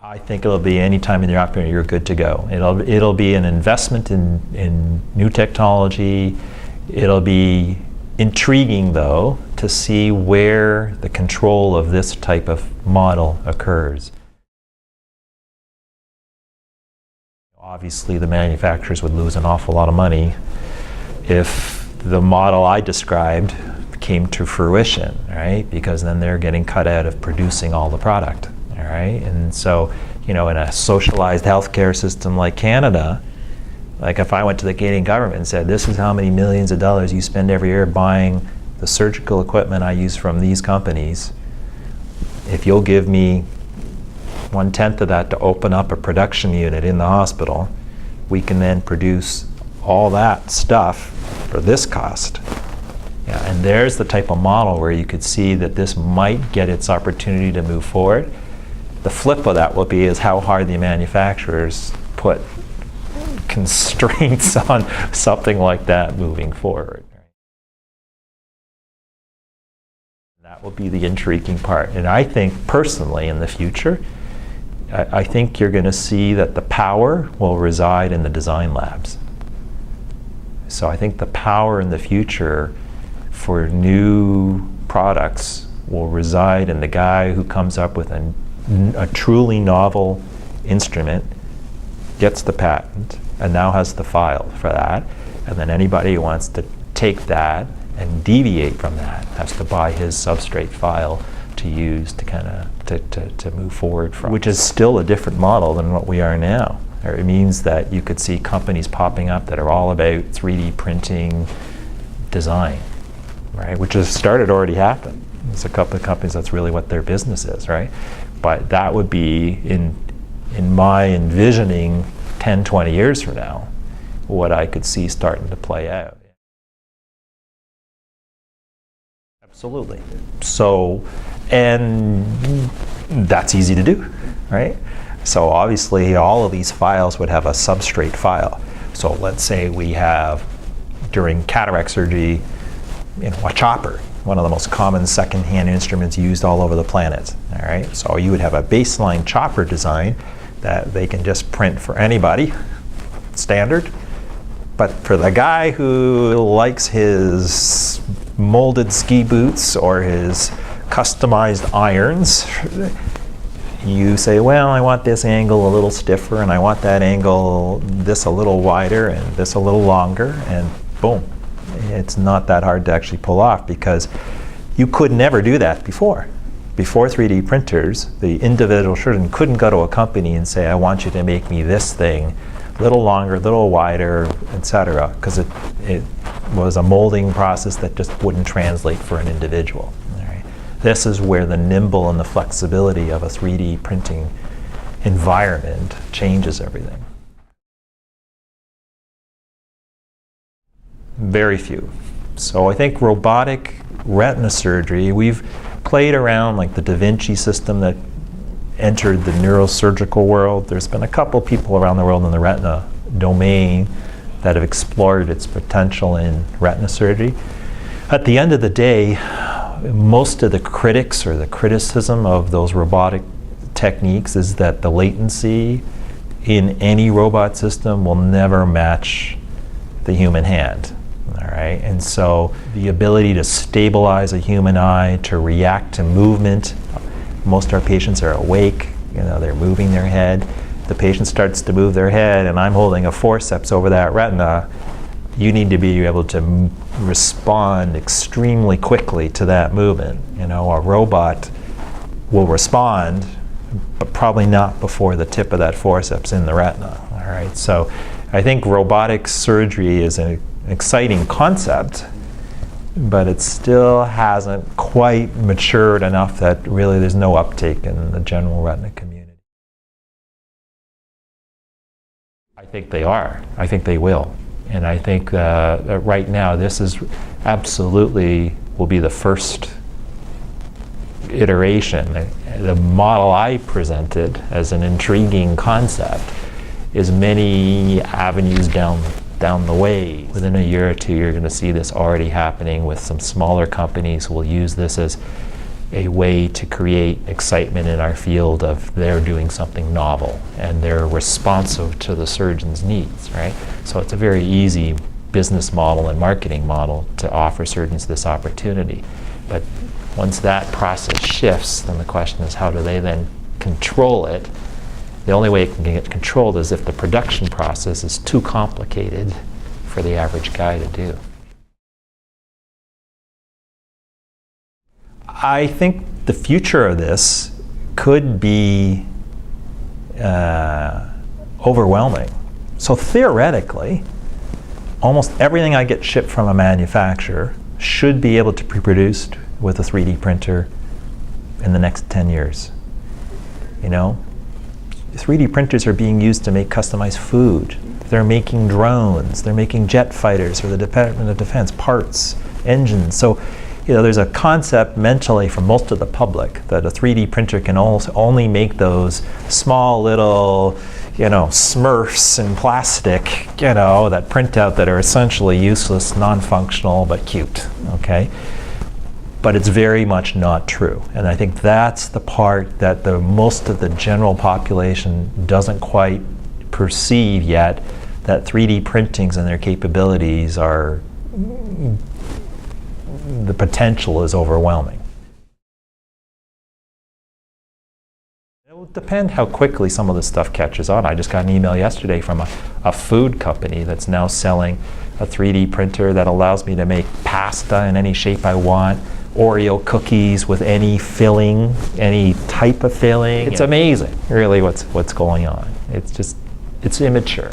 I think it'll be any time in the opportunity you're good to go. It'll be an investment in new technology. It'll be intriguing, though, to see where the control of this type of model occurs. Obviously, the manufacturers would lose an awful lot of money if the model I described came to fruition, right? Because then they're getting cut out of producing all the product, all right? And so, in a socialized healthcare system like Canada, like if I went to the Canadian government and said, this is how many millions of dollars you spend every year buying the surgical equipment I use from these companies, if you'll give me 1/10 of that to open up a production unit in the hospital, we can then produce all that stuff for this cost. Yeah, and there's the type of model where you could see that this might get its opportunity to move forward. The flip of that will be is how hard the manufacturers put constraints on something like that moving forward. That will be the intriguing part. And I think personally in the future, I think you're going to see that the power will reside in the design labs. So I think the power in the future for new products will reside in the guy who comes up with a truly novel instrument, gets the patent, and now has the file for that. And then anybody who wants to take that and deviate from that has to buy his substrate file to use to kind of to move forward from, which is still a different model than what we are now. It means that you could see companies popping up that are all about 3D printing design, right? Which has started already happen. There's a couple of companies that's really what their business is, right? But that would be in my envisioning 10, 20 years from now, what I could see starting to play out. Absolutely. So, and that's easy to do, right? So obviously all of these files would have a substrate file. So let's say we have, during cataract surgery, a chopper, one of the most common second-hand instruments used all over the planet, all right? So you would have a baseline chopper design that they can just print for anybody, standard. But for the guy who likes his molded ski boots or his customized irons, you say, well, I want this angle a little stiffer, and I want that angle this a little wider and this a little longer, and boom. It's not that hard to actually pull off, because you could never do that before. Before 3D printers, the individual surgeon couldn't go to a company and say, I want you to make me this thing, a little longer, a little wider, etc., because it was a molding process that just wouldn't translate for an individual. Right? This is where the nimble and the flexibility of a 3D printing environment changes everything. Very few. So I think robotic retina surgery, we've played around like the Da Vinci system that entered the neurosurgical world. There's been a couple people around the world in the retina domain that have explored its potential in retina surgery. At the end of the day, most of the critics or the criticism of those robotic techniques is that the latency in any robot system will never match the human hand. All right, and so the ability to stabilize a human eye, to react to movement. Most of our patients are awake, they're moving their head. The patient starts to move their head and I'm holding a forceps over that retina. You need to be able to respond extremely quickly to that movement. A robot will respond, but probably not before the tip of that forceps in the retina. All right, so I think robotic surgery is an exciting concept, but it still hasn't quite matured enough that really there's no uptake in the general retina community. I think they are. I think they will. And I think that right now this is absolutely will be the first iteration. The model I presented as an intriguing concept is many avenues down the way. Within a year or two, you're going to see this already happening with some smaller companies who will use this as a way to create excitement in our field of they're doing something novel and they're responsive to the surgeon's needs, right? So it's a very easy business model and marketing model to offer surgeons this opportunity. But once that process shifts, then the question is how do they then control it? The only way it can get controlled is if the production process is too complicated for the average guy to do. I think the future of this could be overwhelming. So theoretically, almost everything I get shipped from a manufacturer should be able to be produced with a 3D printer in the next 10 years. You know, 3D printers are being used to make customized food. They're making drones. They're making jet fighters for the Department of Defense, parts, engines. So, you know, there's a concept mentally for most of the public that a 3D printer can only make those small little, you know, Smurfs in plastic, you know, that print out that are essentially useless, non-functional, but cute, okay? But it's very much not true. And I think that's the part that most of the general population doesn't quite perceive yet, that 3D printings and their capabilities are, the potential is overwhelming. It will depend how quickly some of this stuff catches on. I just got an email yesterday from a food company that's now selling a 3D printer that allows me to make pasta in any shape I want, Oreo cookies with any filling, any type of filling. It's amazing, really, what's going on. It's just, it's immature.